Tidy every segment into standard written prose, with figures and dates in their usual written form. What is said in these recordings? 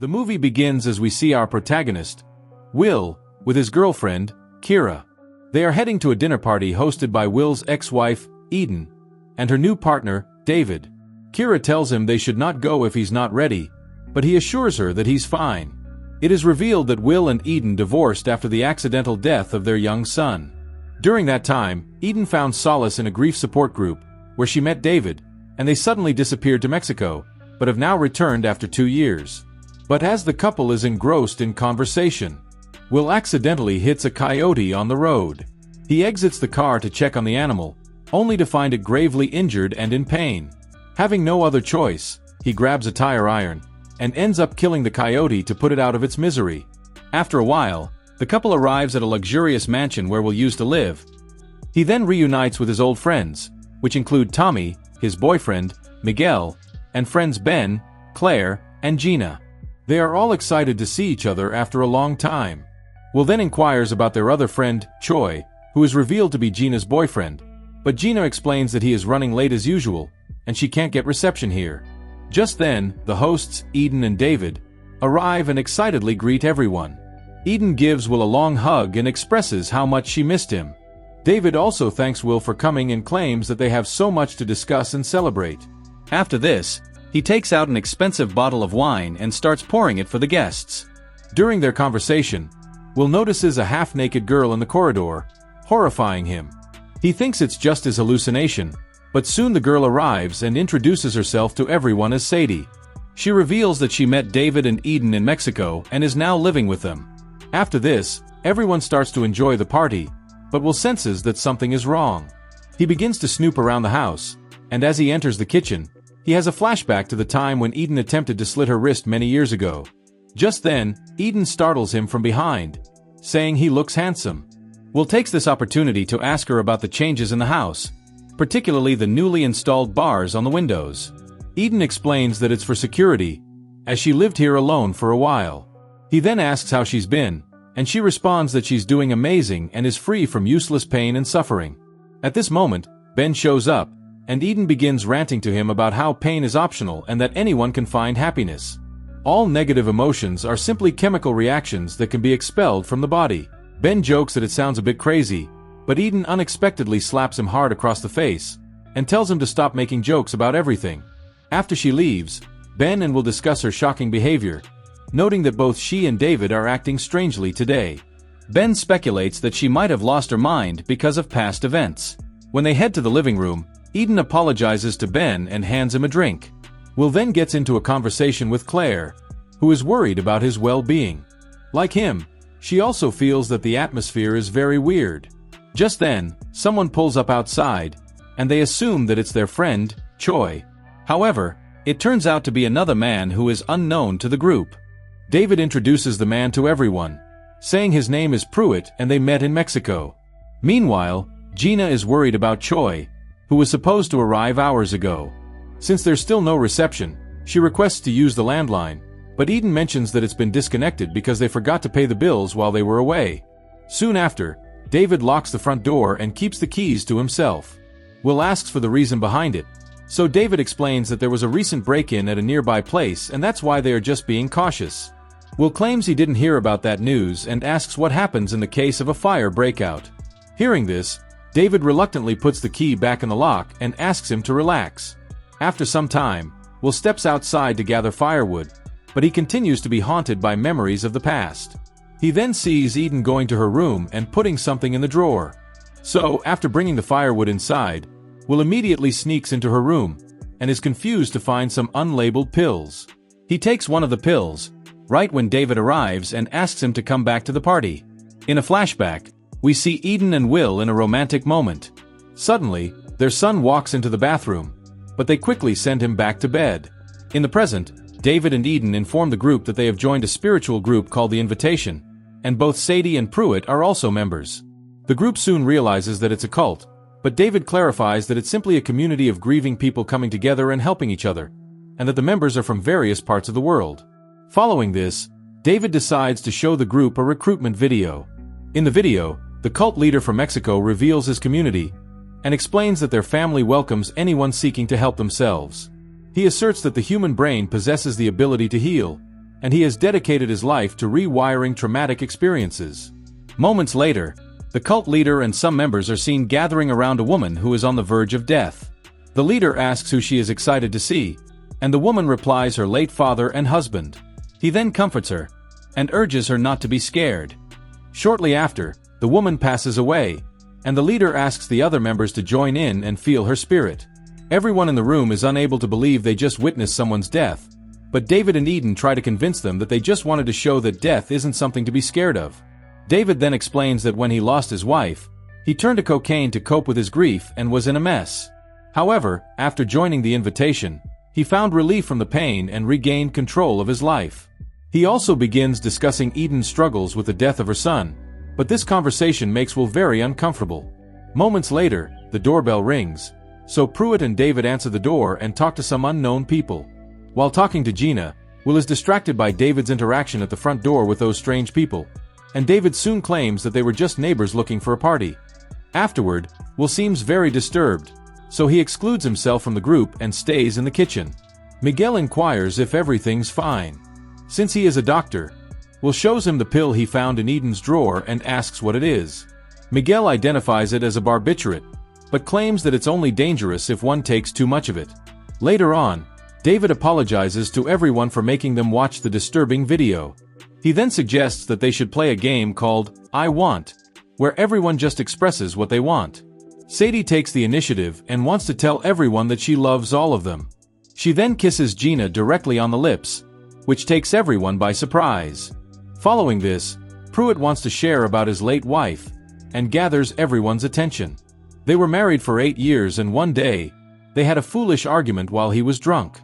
The movie begins as we see our protagonist, Will, with his girlfriend, Kira. They are heading to a dinner party hosted by Will's ex-wife, Eden, and her new partner, David. Kira tells him they should not go if he's not ready, but he assures her that he's fine. It is revealed that Will and Eden divorced after the accidental death of their young son. During that time, Eden found solace in a grief support group, where she met David, and they suddenly disappeared to Mexico, but have now returned after 2 years. But as the couple is engrossed in conversation, Will accidentally hits a coyote on the road. He exits the car to check on the animal, only to find it gravely injured and in pain. Having no other choice, he grabs a tire iron, and ends up killing the coyote to put it out of its misery. After a while, the couple arrives at a luxurious mansion where Will used to live. He then reunites with his old friends, which include Tommy, his boyfriend, Miguel, and friends Ben, Claire, and Gina. They are all excited to see each other after a long time. Will then inquires about their other friend, Choi, who is revealed to be Gina's boyfriend. But Gina explains that he is running late as usual, and she can't get reception here. Just then, the hosts, Eden and David, arrive and excitedly greet everyone. Eden gives Will a long hug and expresses how much she missed him. David also thanks Will for coming and claims that they have so much to discuss and celebrate. After this, he takes out an expensive bottle of wine and starts pouring it for the guests. During their conversation, Will notices a half-naked girl in the corridor, horrifying him. He thinks it's just his hallucination, but soon the girl arrives and introduces herself to everyone as Sadie. She reveals that she met David and Eden in Mexico and is now living with them. After this, everyone starts to enjoy the party, but Will senses that something is wrong. He begins to snoop around the house, and as he enters the kitchen, he has a flashback to the time when Eden attempted to slit her wrist many years ago. Just then, Eden startles him from behind, saying he looks handsome. Will takes this opportunity to ask her about the changes in the house, particularly the newly installed bars on the windows. Eden explains that it's for security, as she lived here alone for a while. He then asks how she's been, and she responds that she's doing amazing and is free from useless pain and suffering. At this moment, Ben shows up, and Eden begins ranting to him about how pain is optional and that anyone can find happiness. All negative emotions are simply chemical reactions that can be expelled from the body. Ben jokes that it sounds a bit crazy, but Eden unexpectedly slaps him hard across the face, and tells him to stop making jokes about everything. After she leaves, Ben and Will discuss her shocking behavior, noting that both she and David are acting strangely today. Ben speculates that she might have lost her mind because of past events. When they head to the living room, Eden apologizes to Ben and hands him a drink. Will then gets into a conversation with Claire, who is worried about his well-being. Like him, she also feels that the atmosphere is very weird. Just then, someone pulls up outside, and they assume that it's their friend, Choi. However, it turns out to be another man who is unknown to the group. David introduces the man to everyone, saying his name is Pruitt and they met in Mexico. Meanwhile, Gina is worried about Choi, who was supposed to arrive hours ago. Since there's still no reception, she requests to use the landline, but Eden mentions that it's been disconnected because they forgot to pay the bills while they were away. Soon after, David locks the front door and keeps the keys to himself. Will asks for the reason behind it, so David explains that there was a recent break-in at a nearby place and that's why they are just being cautious. Will claims he didn't hear about that news and asks what happens in the case of a fire breakout. Hearing this, David reluctantly puts the key back in the lock and asks him to relax. After some time, Will steps outside to gather firewood, but he continues to be haunted by memories of the past. He then sees Eden going to her room and putting something in the drawer. So, after bringing the firewood inside, Will immediately sneaks into her room, and is confused to find some unlabeled pills. He takes one of the pills, right when David arrives and asks him to come back to the party. In a flashback, we see Eden and Will in a romantic moment. Suddenly, their son walks into the bathroom, but they quickly send him back to bed. In the present, David and Eden inform the group that they have joined a spiritual group called The Invitation, and both Sadie and Pruitt are also members. The group soon realizes that it's a cult, but David clarifies that it's simply a community of grieving people coming together and helping each other, and that the members are from various parts of the world. Following this, David decides to show the group a recruitment video. In the video, the cult leader from Mexico reveals his community, and explains that their family welcomes anyone seeking to help themselves. He asserts that the human brain possesses the ability to heal, and he has dedicated his life to rewiring traumatic experiences. Moments later, the cult leader and some members are seen gathering around a woman who is on the verge of death. The leader asks who she is excited to see, and the woman replies her late father and husband. He then comforts her and urges her not to be scared. Shortly after, the woman passes away, and the leader asks the other members to join in and feel her spirit. Everyone in the room is unable to believe they just witnessed someone's death, but David and Eden try to convince them that they just wanted to show that death isn't something to be scared of. David then explains that when he lost his wife, he turned to cocaine to cope with his grief and was in a mess. However, after joining the invitation, he found relief from the pain and regained control of his life. He also begins discussing Eden's struggles with the death of her son, but this conversation makes Will very uncomfortable. Moments later, the doorbell rings, so Pruitt and David answer the door and talk to some unknown people. While talking to Gina, Will is distracted by David's interaction at the front door with those strange people, and David soon claims that they were just neighbors looking for a party. Afterward, Will seems very disturbed, so he excludes himself from the group and stays in the kitchen. Miguel inquires if everything's fine. Since he is a doctor, Will shows him the pill he found in Eden's drawer and asks what it is. Miguel identifies it as a barbiturate, but claims that it's only dangerous if one takes too much of it. Later on, David apologizes to everyone for making them watch the disturbing video. He then suggests that they should play a game called I Want, where everyone just expresses what they want. Sadie takes the initiative and wants to tell everyone that she loves all of them. She then kisses Gina directly on the lips, which takes everyone by surprise. Following this, Pruitt wants to share about his late wife, and gathers everyone's attention. They were married for 8 years and one day, they had a foolish argument while he was drunk.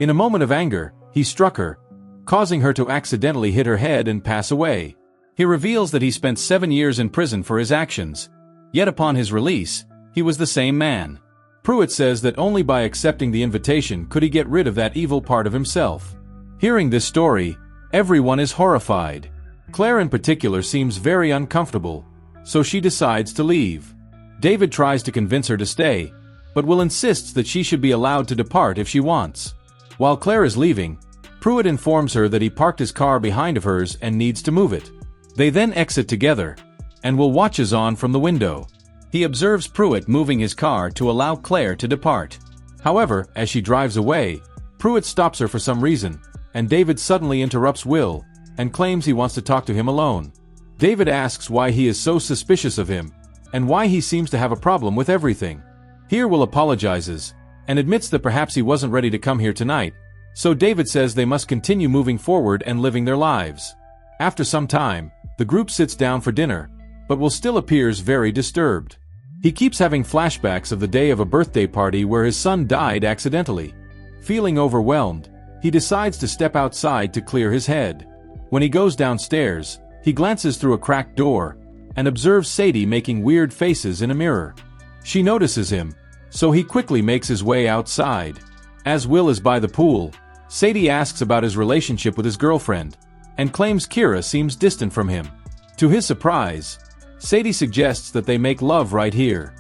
In a moment of anger, he struck her, causing her to accidentally hit her head and pass away. He reveals that he spent 7 years in prison for his actions, yet upon his release, he was the same man. Pruitt says that only by accepting the invitation could he get rid of that evil part of himself. Hearing this story, everyone is horrified. Claire in particular seems very uncomfortable, so she decides to leave. David tries to convince her to stay, but Will insists that she should be allowed to depart if she wants. While Claire is leaving, Pruitt informs her that he parked his car behind of hers and needs to move it. They then exit together, and Will watches on from the window. He observes Pruitt moving his car to allow Claire to depart. However, as she drives away, Pruitt stops her for some reason, and David suddenly interrupts Will and claims he wants to talk to him alone. David asks why he is so suspicious of him, and why he seems to have a problem with everything. Here Will apologizes, and admits that perhaps he wasn't ready to come here tonight, so David says they must continue moving forward and living their lives. After some time, the group sits down for dinner, but Will still appears very disturbed. He keeps having flashbacks of the day of a birthday party where his son died accidentally. Feeling overwhelmed, he decides to step outside to clear his head. When he goes downstairs, he glances through a cracked door and observes Sadie making weird faces in a mirror. She notices him, so he quickly makes his way outside. As Will is by the pool, Sadie asks about his relationship with his girlfriend and claims Kira seems distant from him. To his surprise, Sadie suggests that they make love right here.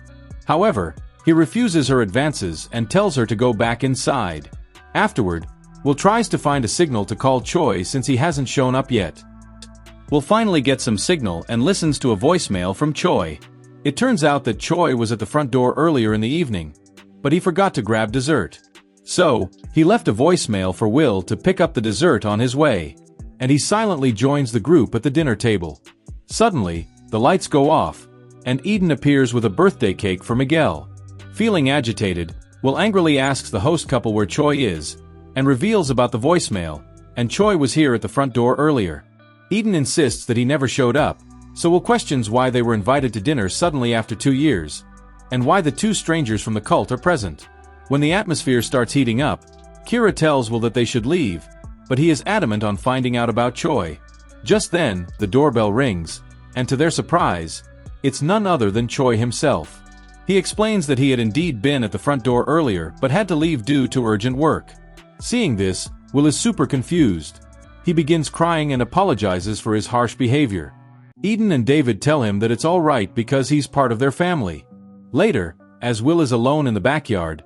However, he refuses her advances and tells her to go back inside. Afterward, Will tries to find a signal to call Choi since he hasn't shown up yet. Will finally gets some signal and listens to a voicemail from Choi. It turns out that Choi was at the front door earlier in the evening, but he forgot to grab dessert. So, he left a voicemail for Will to pick up the dessert on his way, and he silently joins the group at the dinner table. Suddenly, the lights go off, and Eden appears with a birthday cake for Miguel. Feeling agitated, Will angrily asks the host couple where Choi is, and reveals about the voicemail, and Choi was here at the front door earlier. Eden insists that he never showed up, so Will questions why they were invited to dinner suddenly after 2 years, and why the two strangers from the cult are present. When the atmosphere starts heating up, Kira tells Will that they should leave, but he is adamant on finding out about Choi. Just then, the doorbell rings, and to their surprise, it's none other than Choi himself. He explains that he had indeed been at the front door earlier but had to leave due to urgent work. Seeing this, Will is super confused. He begins crying and apologizes for his harsh behavior. Eden and David tell him that it's all right because he's part of their family. Later, as Will is alone in the backyard,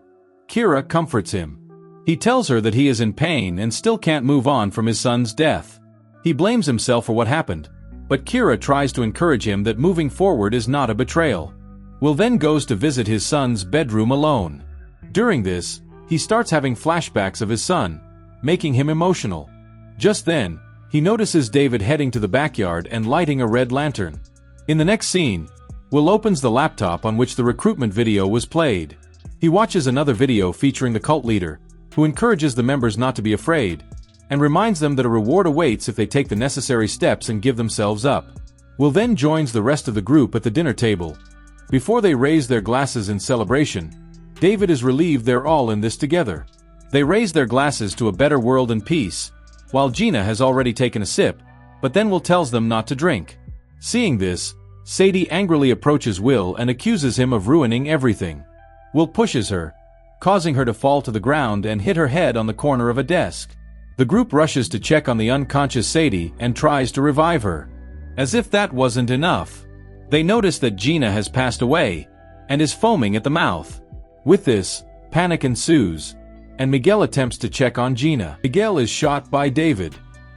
Kira comforts him. He tells her that he is in pain and still can't move on from his son's death. He blames himself for what happened, but Kira tries to encourage him that moving forward is not a betrayal. Will then goes to visit his son's bedroom alone. During this, he starts having flashbacks of his son, making him emotional. Just then, he notices David heading to the backyard and lighting a red lantern. In the next scene, Will opens the laptop on which the recruitment video was played. He watches another video featuring the cult leader, who encourages the members not to be afraid, and reminds them that a reward awaits if they take the necessary steps and give themselves up. Will then joins the rest of the group at the dinner table. Before they raise their glasses in celebration, David is relieved they're all in this together. They raise their glasses to a better world and peace, while Gina has already taken a sip, but then Will tells them not to drink. Seeing this, Sadie angrily approaches Will and accuses him of ruining everything. Will pushes her, causing her to fall to the ground and hit her head on the corner of a desk. The group rushes to check on the unconscious Sadie and tries to revive her. As if that wasn't enough, they notice that Gina has passed away and is foaming at the mouth. With this, panic ensues, and Miguel attempts to check on Gina. Miguel is shot by David.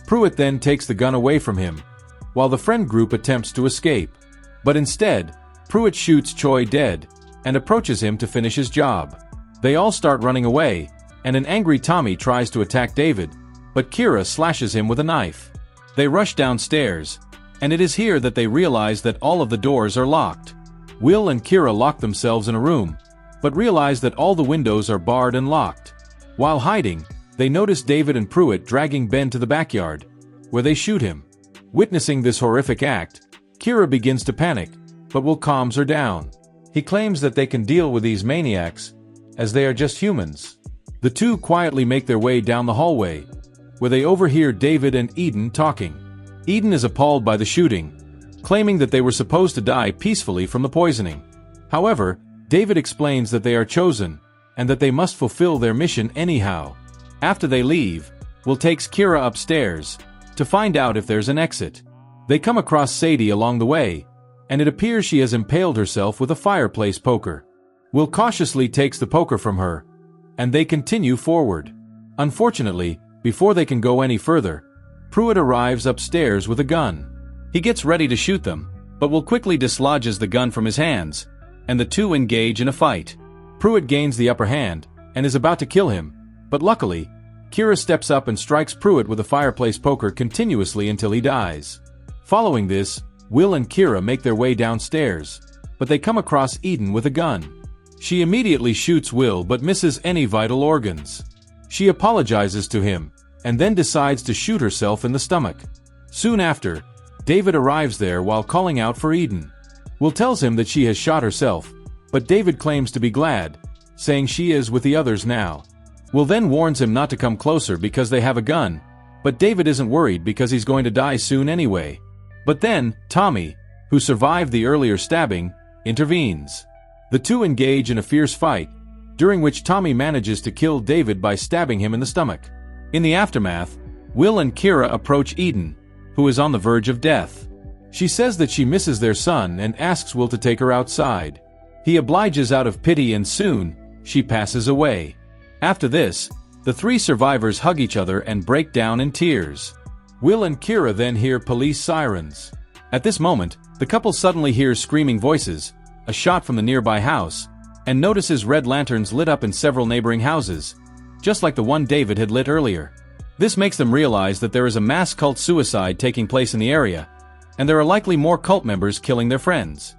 Pruitt then takes the gun away from him, while the friend group attempts to escape. But instead, Pruitt shoots Choi dead and approaches him to finish his job. They all start running away, and an angry Tommy tries to attack David, but Kira slashes him with a knife. They rush downstairs, and it is here that they realize that all of the doors are locked. Will and Kira lock themselves in a room, but realize that all the windows are barred and locked. While hiding, they notice David and Pruitt dragging Ben to the backyard, where they shoot him. Witnessing this horrific act, Kira begins to panic, but Will calms her down. He claims that they can deal with these maniacs, as they are just humans. The two quietly make their way down the hallway, where they overhear David and Eden talking. Eden is appalled by the shooting, claiming that they were supposed to die peacefully from the poisoning. However, David explains that they are chosen, and that they must fulfill their mission anyhow. After they leave, Will takes Kira upstairs, to find out if there's an exit. They come across Sadie along the way, and it appears she has impaled herself with a fireplace poker. Will cautiously takes the poker from her, and they continue forward. Unfortunately, before they can go any further, Pruitt arrives upstairs with a gun. He gets ready to shoot them, but Will quickly dislodges the gun from his hands, and the two engage in a fight. Pruitt gains the upper hand, and is about to kill him, but luckily, Kira steps up and strikes Pruitt with a fireplace poker continuously until he dies. Following this, Will and Kira make their way downstairs, but they come across Eden with a gun. She immediately shoots Will but misses any vital organs. She apologizes to him, and then decides to shoot herself in the stomach. Soon after, David arrives there while calling out for Eden. Will tells him that she has shot herself, but David claims to be glad, saying she is with the others now. Will then warns him not to come closer because they have a gun, but David isn't worried because he's going to die soon anyway. But then, Tommy, who survived the earlier stabbing, intervenes. The two engage in a fierce fight, during which Tommy manages to kill David by stabbing him in the stomach. In the aftermath, Will and Kira approach Eden, who is on the verge of death. She says that she misses their son and asks Will to take her outside. He obliges out of pity and soon, she passes away. After this, the three survivors hug each other and break down in tears. Will and Kira then hear police sirens. At this moment, the couple suddenly hears screaming voices, a shot from the nearby house, and notices red lanterns lit up in several neighboring houses, just like the one David had lit earlier. This makes them realize that there is a mass cult suicide taking place in the area, and there are likely more cult members killing their friends.